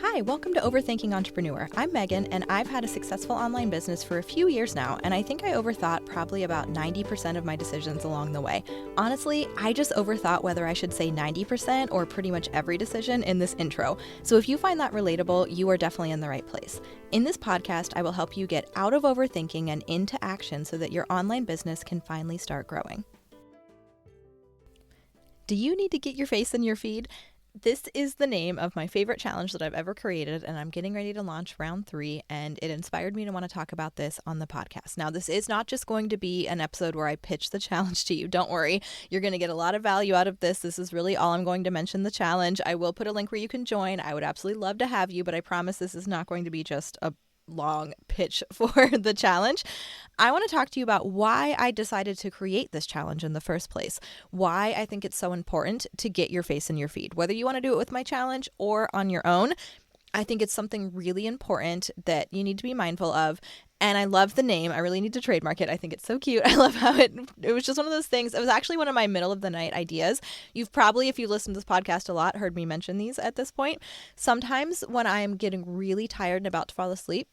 Hi, welcome to Overthinking Entrepreneur. I'm Megan, and I've had a successful online business for a few years now, and I think I overthought probably about 90% of my decisions along the way. Honestly, I just overthought whether I should say 90% or pretty much every decision in this intro. So if you find that relatable, you are definitely in the right place. In this podcast, I will help you get out of overthinking and into action so that your online business can finally start growing. Do you need to get your face in your feed? This is the name of my favorite challenge that I've ever created, and I'm getting ready to launch round 3, and it inspired me to want to talk about this on the podcast. Now, this is not just going to be an episode where I pitch the challenge to you. Don't worry. You're going to get a lot of value out of this. This is really all I'm going to mention, the challenge. I will put a link where you can join. I would absolutely love to have you, but I promise this is not going to be just a long pitch for the challenge. I want to talk to you about why I decided to create this challenge in the first place, why I think it's so important to get your face in your feed, whether you want to do it with my challenge or on your own. I think it's something really important that you need to be mindful of. And I love the name. I really need to trademark it. I think it's so cute. I love how it was just one of those things. It was actually one of my middle of the night ideas. You've probably, if you listen to this podcast a lot, heard me mention these at this point. Sometimes when I'm getting really tired and about to fall asleep,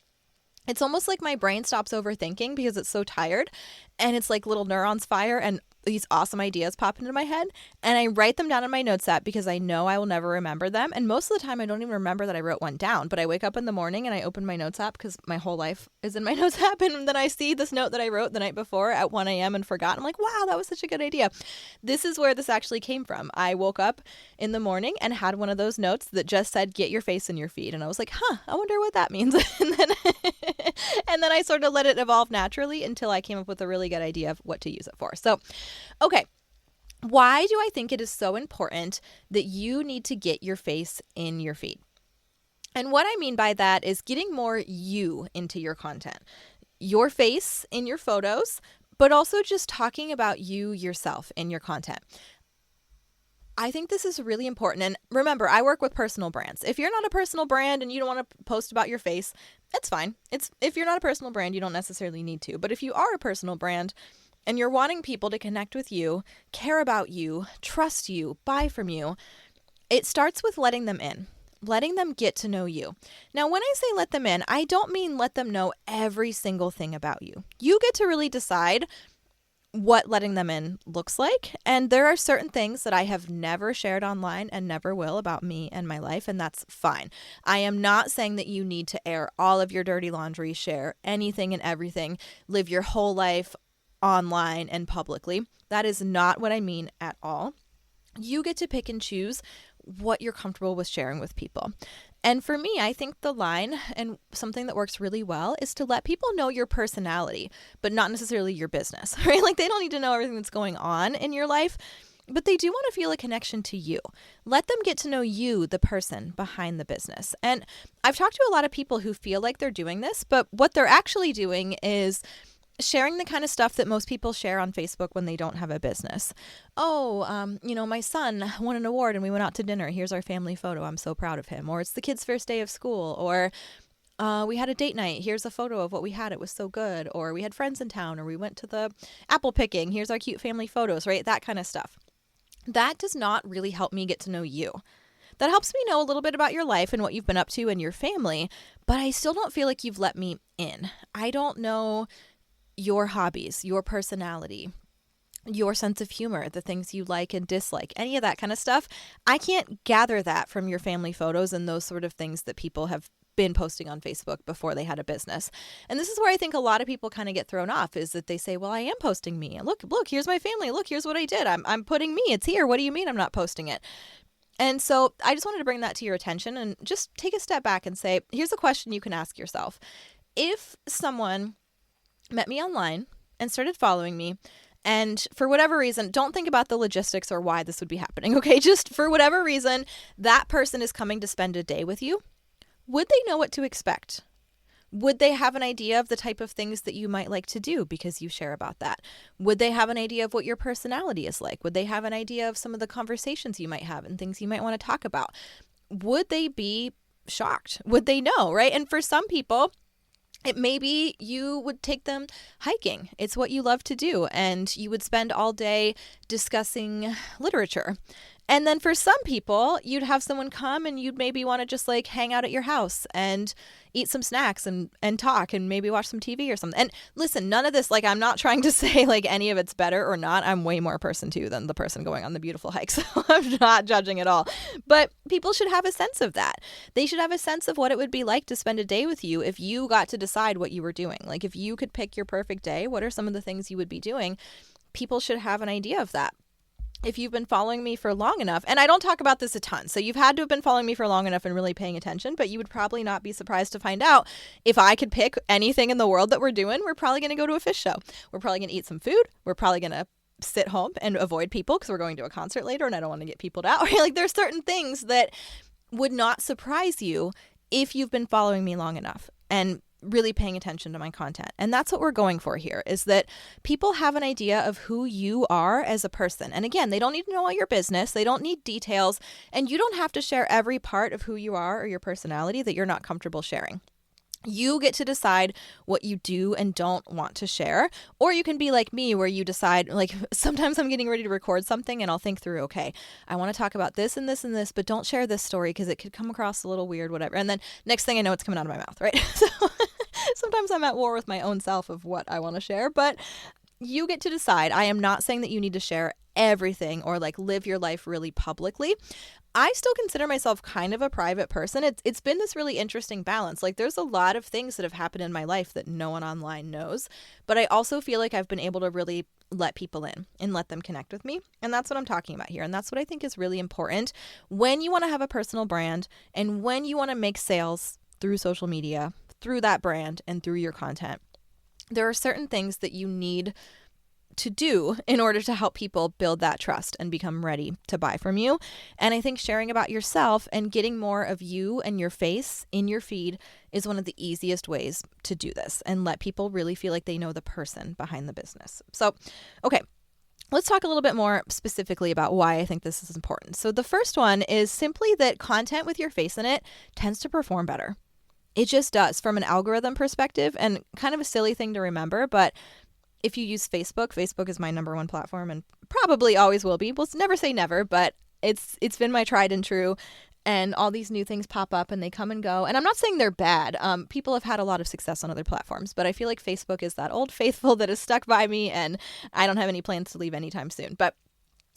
it's almost like my brain stops overthinking because it's so tired, and it's like little neurons fire and these awesome ideas pop into my head, and I write them down in my notes app because I know I will never remember them. And most of the time I don't even remember that I wrote one down, but I wake up in the morning and I open my notes app because my whole life is in my notes app, and then I see this note that I wrote the night before at 1 a.m. and forgot. I'm like, wow, that was such a good idea. This is where this actually came from. I woke up in the morning and had one of those notes that just said, get your face in your feed. And I was like, I wonder what that means. And then I sort of let it evolve naturally until I came up with a really good idea of what to use it for. So, okay. Why do I think it is so important that you need to get your face in your feed? And what I mean by that is getting more you into your content, your face in your photos, but also just talking about you yourself in your content. I think this is really important. And remember, I work with personal brands. If you're not a personal brand and you don't want to post about your face, it's fine. If you're not a personal brand, you don't necessarily need to. But if you are a personal brand and you're wanting people to connect with you, care about you, trust you, buy from you, it starts with letting them in, letting them get to know you. Now, when I say let them in, I don't mean let them know every single thing about you. You get to really decide what letting them in looks like. And there are certain things that I have never shared online and never will about me and my life, and that's fine. I am not saying that you need to air all of your dirty laundry, share anything and everything, live your whole life online and publicly. That is not what I mean at all. You get to pick and choose what you're comfortable with sharing with people. And for me, I think the line and something that works really well is to let people know your personality, but not necessarily your business, right? Like they don't need to know everything that's going on in your life, but they do want to feel a connection to you. Let them get to know you, the person behind the business. And I've talked to a lot of people who feel like they're doing this, but what they're actually doing is sharing the kind of stuff that most people share on Facebook when they don't have a business. My son won an award and we went out to dinner. Here's our family photo. I'm so proud of him. Or it's the kid's first day of school. Or we had a date night. Here's a photo of what we had. It was so good. Or we had friends in town. Or we went to the apple picking. Here's our cute family photos, right? That kind of stuff. That does not really help me get to know you. That helps me know a little bit about your life and what you've been up to and your family, but I still don't feel like you've let me in. I don't know your hobbies, your personality, your sense of humor, the things you like and dislike, any of that kind of stuff. I can't gather that from your family photos and those sort of things that people have been posting on Facebook before they had a business. And this is where I think a lot of people kind of get thrown off, is that they say, well, I am posting me. Look, here's my family. Look, here's what I did. I'm putting me. It's here. What do you mean I'm not posting it? And so I just wanted to bring that to your attention and just take a step back and say, here's a question you can ask yourself. If someone met me online and started following me, and for whatever reason, don't think about the logistics or why this would be happening, okay? Just for whatever reason, that person is coming to spend a day with you. Would they know what to expect? Would they have an idea of the type of things that you might like to do because you share about that? Would they have an idea of what your personality is like? Would they have an idea of some of the conversations you might have and things you might want to talk about? Would they be shocked? Would they know, right? And for some people, it maybe you would take them hiking. It's what you love to do. And you would spend all day discussing literature. And then for some people, you'd have someone come and you'd maybe want to just like hang out at your house and eat some snacks and talk and maybe watch some TV or something. And listen, none of this, like, I'm not trying to say like any of it's better or not. I'm way more person too than the person going on the beautiful hike. So I'm not judging at all. But people should have a sense of that. They should have a sense of what it would be like to spend a day with you if you got to decide what you were doing. Like if you could pick your perfect day, what are some of the things you would be doing? People should have an idea of that. If you've been following me for long enough, and I don't talk about this a ton, so you've had to have been following me for long enough and really paying attention, but you would probably not be surprised to find out if I could pick anything in the world that we're doing, we're probably going to go to a fish show. We're probably going to eat some food. We're probably going to sit home and avoid people because we're going to a concert later and I don't want to get peopled out. Like there's certain things that would not surprise you if you've been following me long enough and really paying attention to my content. And that's what we're going for here, is that people have an idea of who you are as a person. And again, they don't need to know all your business. They don't need details. And you don't have to share every part of who you are or your personality that you're not comfortable sharing. You get to decide what you do and don't want to share. Or you can be like me where you decide, like sometimes I'm getting ready to record something and I'll think through, okay, I want to talk about this and this and this, but don't share this story because it could come across a little weird, whatever. And then next thing I know, it's coming out of my mouth, right? So sometimes I'm at war with my own self of what I want to share, but you get to decide. I am not saying that you need to share everything or like live your life really publicly. I still consider myself kind of a private person. It's been this really interesting balance. Like there's a lot of things that have happened in my life that no one online knows, but I also feel like I've been able to really let people in and let them connect with me. And that's what I'm talking about here. And that's what I think is really important when you want to have a personal brand and when you want to make sales through social media, through that brand and through your content. There are certain things that you need to do in order to help people build that trust and become ready to buy from you. And I think sharing about yourself and getting more of you and your face in your feed is one of the easiest ways to do this and let people really feel like they know the person behind the business. So, okay. Let's talk a little bit more specifically about why I think this is important. So the first one is simply that content with your face in it tends to perform better. It just does from an algorithm perspective, and kind of a silly thing to remember, but if you use Facebook, Facebook is my number one platform and probably always will be. We'll never say never, but it's been my tried and true. And all these new things pop up and they come and go. And I'm not saying they're bad. People have had a lot of success on other platforms, but I feel like Facebook is that old faithful that is stuck by me and I don't have any plans to leave anytime soon. But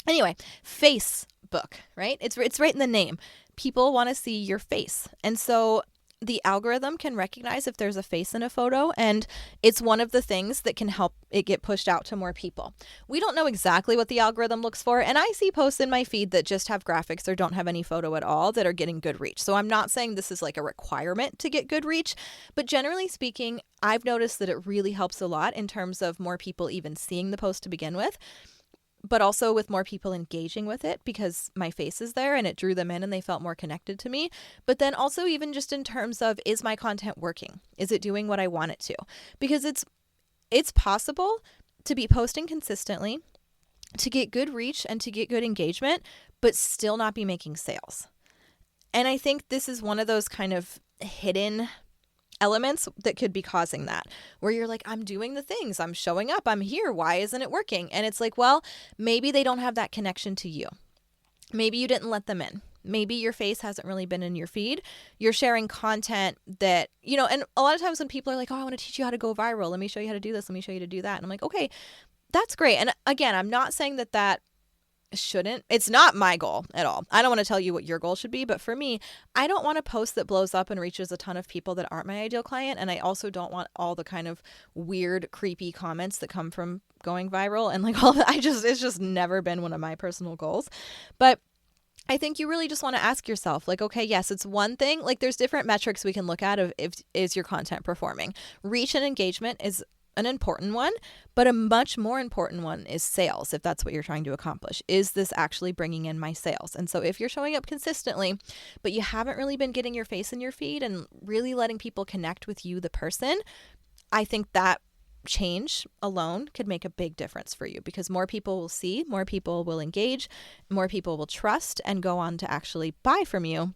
anyway, Facebook, right? It's right in the name. People want to see your face. And so the algorithm can recognize if there's a face in a photo, and it's one of the things that can help it get pushed out to more people. We don't know exactly what the algorithm looks for, and I see posts in my feed that just have graphics or don't have any photo at all that are getting good reach. So I'm not saying this is like a requirement to get good reach, but generally speaking, I've noticed that it really helps a lot in terms of more people even seeing the post to begin with, but also with more people engaging with it because my face is there and it drew them in and they felt more connected to me. But then also even just in terms of, is my content working? Is it doing what I want it to? Because it's possible to be posting consistently, to get good reach and to get good engagement, but still not be making sales. And I think this is one of those kind of hidden elements that could be causing that, where you're like, I'm doing the things, I'm showing up, I'm here, why isn't it working? And it's like, well, maybe they don't have that connection to you. Maybe you didn't let them in. Maybe your face hasn't really been in your feed. You're sharing content that, and a lot of times when people are like, oh, I want to teach you how to go viral. Let me show you how to do this. Let me show you how to do that. And I'm like, okay, that's great. And again, I'm not saying that it's not my goal at all. I don't want to tell you what your goal should be, but for me, I don't want a post that blows up and reaches a ton of people that aren't my ideal client. And I also don't want all the kind of weird, creepy comments that come from going viral and like all that. It's just never been one of my personal goals. But I think you really just want to ask yourself, like, okay, yes, it's one thing. Like there's different metrics we can look at of is your content performing. Reach and engagement is an important one, but a much more important one is sales, if that's what you're trying to accomplish. Is this actually bringing in my sales? And so if you're showing up consistently, but you haven't really been getting your face in your feed and really letting people connect with you, the person, I think that change alone could make a big difference for you because more people will see, more people will engage, more people will trust and go on to actually buy from you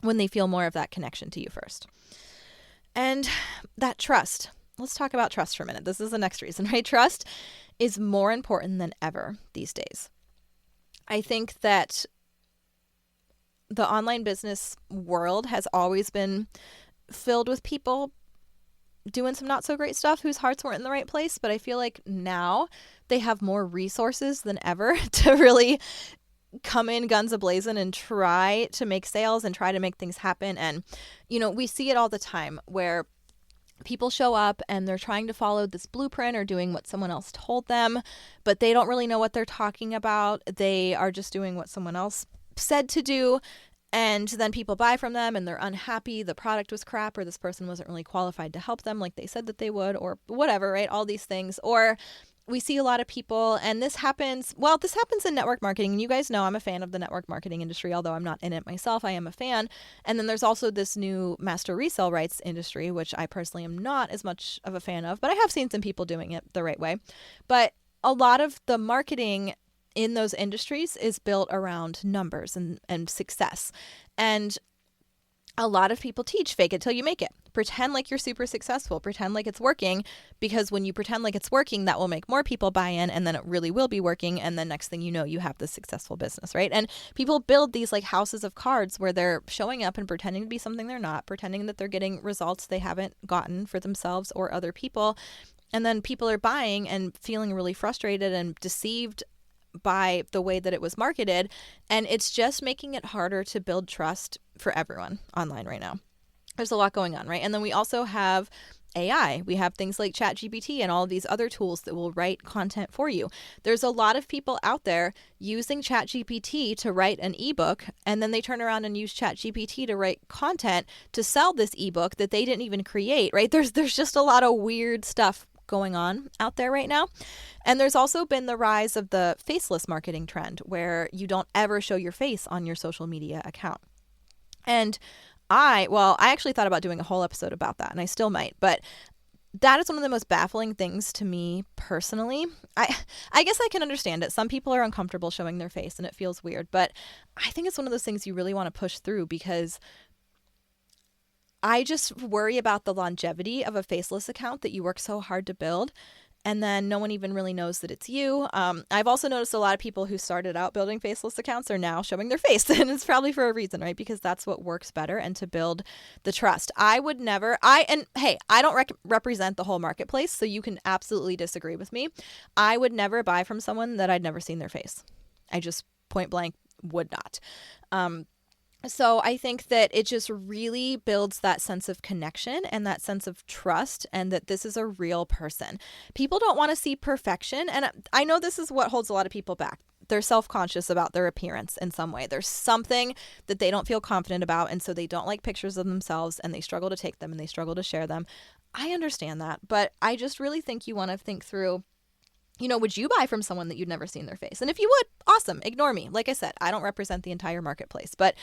when they feel more of that connection to you first. And that trust. Let's talk about trust for a minute. This is the next reason, right? Trust is more important than ever these days. I think that the online business world has always been filled with people doing some not so great stuff whose hearts weren't in the right place. But I feel like now they have more resources than ever to really come in guns a-blazing and try to make sales and try to make things happen. And, we see it all the time where people show up and they're trying to follow this blueprint or doing what someone else told them, but they don't really know what they're talking about. They are just doing what someone else said to do. And then people buy from them and they're unhappy. The product was crap, or this person wasn't really qualified to help them like they said that they would, or whatever, right? All these things. Or we see a lot of people, and this happens in network marketing. And you guys know I'm a fan of the network marketing industry, although I'm not in it myself. I am a fan. And then there's also this new master resale rights industry, which I personally am not as much of a fan of, but I have seen some people doing it the right way. But a lot of the marketing in those industries is built around numbers and success. And a lot of people teach fake it till you make it. Pretend like you're super successful. Pretend like it's working, because when you pretend like it's working, that will make more people buy in, and then it really will be working. And then next thing you know, you have this successful business, right? And people build these like houses of cards where they're showing up and pretending to be something they're not, pretending that they're getting results they haven't gotten for themselves or other people. And then people are buying and feeling really frustrated and deceived by the way that it was marketed. And it's just making it harder to build trust for everyone online right now. There's a lot going on, right? And then we also have AI. We have things like ChatGPT and all of these other tools that will write content for you. There's a lot of people out there using ChatGPT to write an ebook, and then they turn around and use ChatGPT to write content to sell this ebook that they didn't even create, right? There's just a lot of weird stuff going on out there right now. And there's also been the rise of the faceless marketing trend, where you don't ever show your face on your social media account. And I actually thought about doing a whole episode about that, and I still might, but that is one of the most baffling things to me personally. I guess I can understand it. Some people are uncomfortable showing their face and it feels weird, but I think it's one of those things you really want to push through, because I just worry about the longevity of a faceless account that you work so hard to build, and then no one even really knows that it's you. I've also noticed a lot of people who started out building faceless accounts are now showing their face, and it's probably for a reason, right? Because that's what works better, and to build the trust. I would never, I don't represent the whole marketplace, so you can absolutely disagree with me. I would never buy from someone that I'd never seen their face. I just point blank would not. So I think that it just really builds that sense of connection and that sense of trust, and that this is a real person. People don't want to see perfection. And I know this is what holds a lot of people back. They're self-conscious about their appearance in some way. There's something that they don't feel confident about, and so they don't like pictures of themselves, and they struggle to take them, and they struggle to share them. I understand that, but I just really think you want to think through, would you buy from someone that you'd never seen their face? And if you would, awesome. Ignore me. Like I said, I don't represent the entire marketplace. But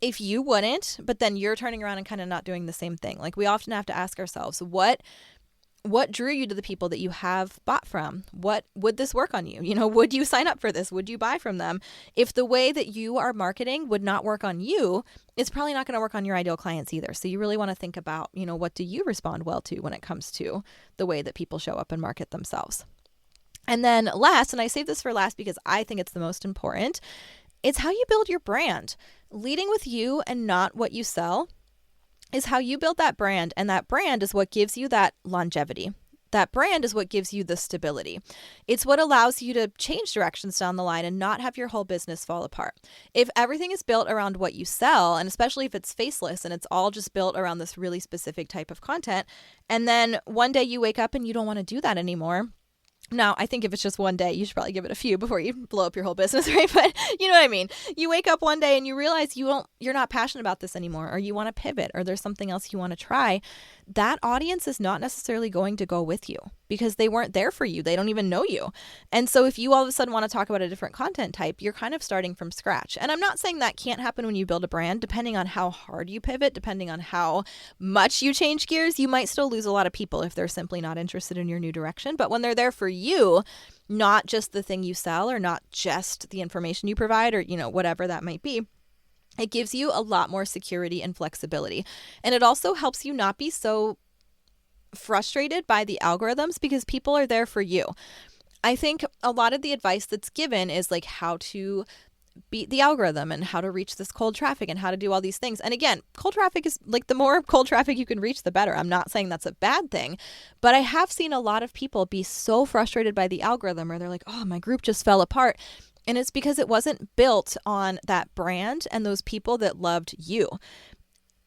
if you wouldn't, but then you're turning around and kind of not doing the same thing, like we often have to ask ourselves, what drew you to the people that you have bought from? What would this work on you? Would you sign up for this? Would you buy from them? If the way that you are marketing would not work on you, it's probably not going to work on your ideal clients either. So you really want to think about, what do you respond well to when it comes to the way that people show up and market themselves? And then last, and I save this for last because I think it's the most important, it's how you build your brand. Leading with you and not what you sell is how you build that brand. And that brand is what gives you that longevity. That brand is what gives you the stability. It's what allows you to change directions down the line and not have your whole business fall apart. If everything is built around what you sell, and especially if it's faceless and it's all just built around this really specific type of content, and then one day you wake up and you don't want to do that anymore. Now, I think if it's just one day, you should probably give it a few before you blow up your whole business, right? But you know what I mean? You wake up one day and you realize you're not passionate about this anymore, or you want to pivot, or there's something else you want to try. That audience is not necessarily going to go with you because they weren't there for you. They don't even know you. And so if you all of a sudden want to talk about a different content type, you're kind of starting from scratch. And I'm not saying that can't happen when you build a brand. Depending on how hard you pivot, depending on how much you change gears, you might still lose a lot of people if they're simply not interested in your new direction. But when they're there for you, not just the thing you sell or not just the information you provide or, whatever that might be, it gives you a lot more security and flexibility. And it also helps you not be so frustrated by the algorithms because people are there for you. I think a lot of the advice that's given is like how to beat the algorithm and how to reach this cold traffic and how to do all these things. And again, cold traffic is like, the more cold traffic you can reach, the better. I'm not saying that's a bad thing, but I have seen a lot of people be so frustrated by the algorithm, or they're like, oh, my group just fell apart. And it's because it wasn't built on that brand and those people that loved you.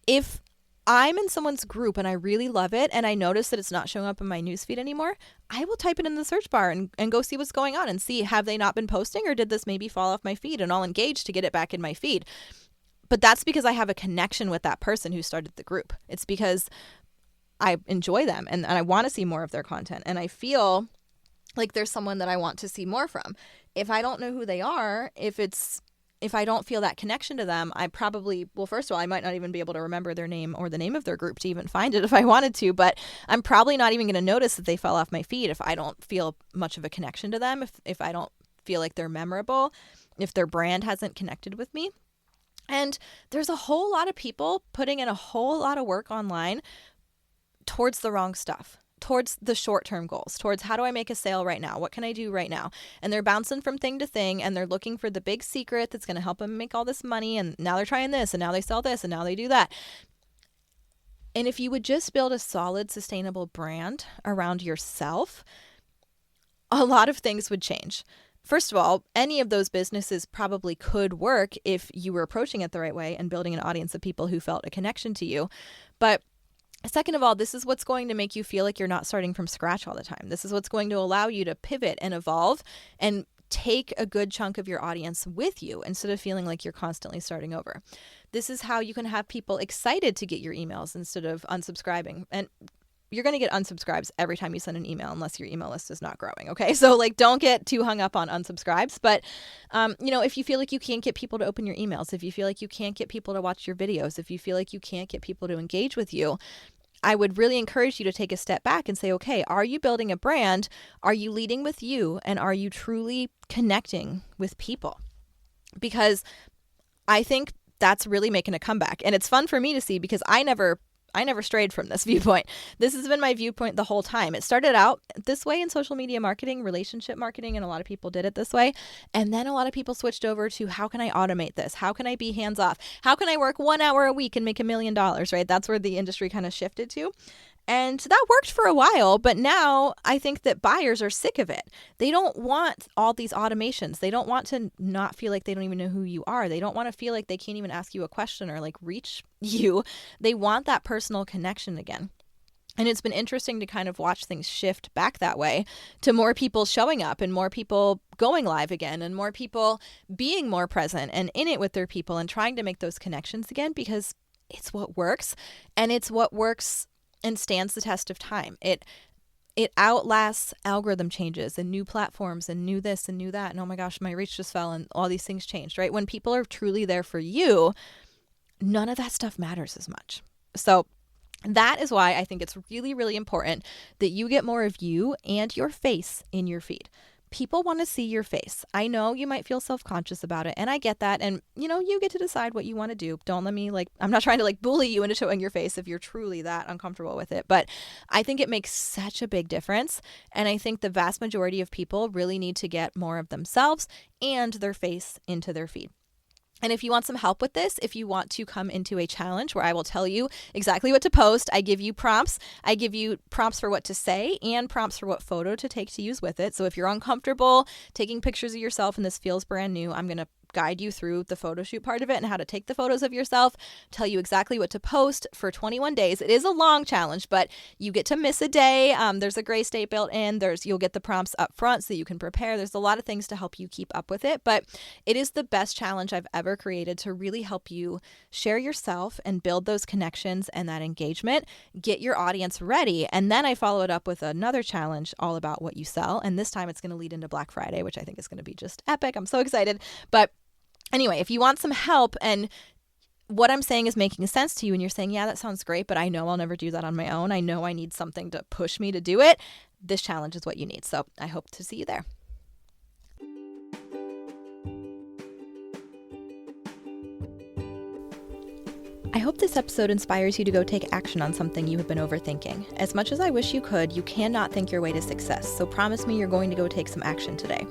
If I'm in someone's group and I really love it and I notice that it's not showing up in my newsfeed anymore, I will type it in the search bar and go see what's going on and see, have they not been posting, or did this maybe fall off my feed? And I'll engage to get it back in my feed. But that's because I have a connection with that person who started the group. It's because I enjoy them and I want to see more of their content. And I feel like there's someone that I want to see more from. If I don't know who they are, if I don't feel that connection to them, I probably, well, first of all, I might not even be able to remember their name or the name of their group to even find it if I wanted to, but I'm probably not even going to notice that they fell off my feed if I don't feel much of a connection to them, if I don't feel like they're memorable, if their brand hasn't connected with me. And there's a whole lot of people putting in a whole lot of work online towards the wrong stuff, towards the short-term goals, towards how do I make a sale right now? What can I do right now? And they're bouncing from thing to thing, and they're looking for the big secret that's going to help them make all this money. And now they're trying this, and now they sell this, and now they do that. And if you would just build a solid, sustainable brand around yourself, a lot of things would change. First of all, any of those businesses probably could work if you were approaching it the right way and building an audience of people who felt a connection to you. But second of all, this is what's going to make you feel like you're not starting from scratch all the time. This is what's going to allow you to pivot and evolve and take a good chunk of your audience with you instead of feeling like you're constantly starting over. This is how you can have people excited to get your emails instead of unsubscribing. And you're going to get unsubscribes every time you send an email unless your email list is not growing. Okay. So like, don't get too hung up on unsubscribes. But, if you feel like you can't get people to open your emails, if you feel like you can't get people to watch your videos, if you feel like you can't get people to engage with you, I would really encourage you to take a step back and say, okay, are you building a brand? Are you leading with you? And are you truly connecting with people? Because I think that's really making a comeback. And it's fun for me to see because I never strayed from this viewpoint. This has been my viewpoint the whole time. It started out this way in social media marketing, relationship marketing, and a lot of people did it this way. And then a lot of people switched over to, how can I automate this? How can I be hands off? How can I work 1 hour a week and make $1 million, right? That's where the industry kind of shifted to. And that worked for a while, but now I think that buyers are sick of it. They don't want all these automations. They don't want to not feel like they don't even know who you are. They don't want to feel like they can't even ask you a question or like reach you. They want that personal connection again. And it's been interesting to kind of watch things shift back that way to more people showing up and more people going live again and more people being more present and in it with their people and trying to make those connections again, because it's what works, and it's what works and stands the test of time. It outlasts algorithm changes and new platforms and new this and new that. And oh my gosh, my reach just fell and all these things changed, right? When people are truly there for you, none of that stuff matters as much. So that is why I think it's really, really important that you get more of you and your face in your feed. People want to see your face. I know you might feel self-conscious about it, and I get that. And, you get to decide what you want to do. Don't let me I'm not trying to bully you into showing your face if you're truly that uncomfortable with it. But I think it makes such a big difference. And I think the vast majority of people really need to get more of themselves and their face into their feed. And if you want some help with this, if you want to come into a challenge where I will tell you exactly what to post, I give you prompts. I give you prompts for what to say and prompts for what photo to take to use with it. So if you're uncomfortable taking pictures of yourself and this feels brand new, I'm going to guide you through the photo shoot part of it and how to take the photos of yourself, tell you exactly what to post for 21 days. It is a long challenge, but you get to miss a day. There's a grace date built in. You'll get the prompts up front so you can prepare. There's a lot of things to help you keep up with it, but it is the best challenge I've ever created to really help you share yourself and build those connections and that engagement, get your audience ready. And then I follow it up with another challenge all about what you sell. And this time it's going to lead into Black Friday, which I think is going to be just epic. I'm so excited. But anyway, if you want some help and what I'm saying is making sense to you and you're saying, yeah, that sounds great, but I know I'll never do that on my own. I know I need something to push me to do it. This challenge is what you need. So I hope to see you there. I hope this episode inspires you to go take action on something you have been overthinking. As much as I wish you could, you cannot think your way to success. So promise me you're going to go take some action today.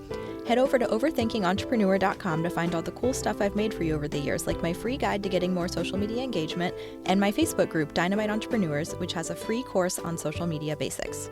Head over to overthinkingentrepreneur.com to find all the cool stuff I've made for you over the years, like my free guide to getting more social media engagement and my Facebook group, Dynamite Entrepreneurs, which has a free course on social media basics.